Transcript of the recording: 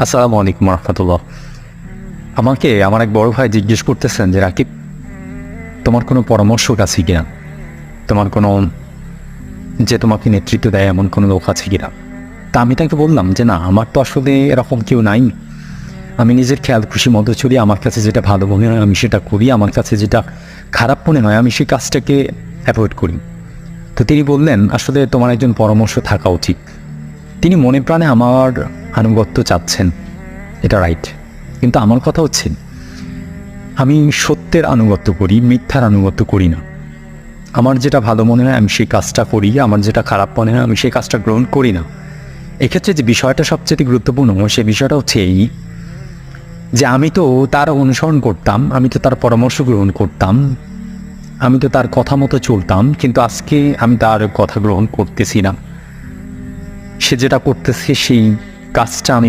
আসসালামু আলাইকুম রহমতুল্লাহ। আমাকে আমার এক বড় ভাই জিজ্ঞেস করতেছেন যে রাকিব, তোমার কোনো পরামর্শ আছে কিনা, তোমার কোনো যে তোমাকে নেতৃত্ব দেয় এমন কোনো লোক আছে কিনা। তা আমি তাকে বললাম যে না, আমার তো আসলে এরকম কেউ নাই। আমি নিজের খেয়াল খুশি মতো চলি, আমার কাছে যেটা ভালো মনে হয় আমি সেটা করি, আমার কাছে যেটা খারাপ মনে হয় আমি সেই কাজটাকে অ্যাভয়েড করি। তো তিনি বললেন আসলে তোমার একজন পরামর্শ থাকা উচিত। তিনি মনে প্রাণে আমার আনুগত্য চাচ্ছেন, এটা রাইট, কিন্তু আমার কথা হচ্ছে আমি সত্যের আনুগত্য করি, মিথ্যার আনুগত্য করি না। আমার যেটা ভালো মনে হয় আমি সেই কাজটা করি, আমার যেটা খারাপ মনে হয় আমি সেই কাজটা গ্রহণ করি না। এক্ষেত্রে যে বিষয়টা সবচেয়ে গুরুত্বপূর্ণ সে বিষয়টা হচ্ছে এই যে আমি তো তার অনুসরণ করতাম, আমি তো তার পরামর্শ গ্রহণ করতাম, আমি তো তার কথা মতো চলতাম, কিন্তু আজকে আমি তার কথা গ্রহণ করতেছি না। সে যেটা করতেছে সেই কাজটা আমি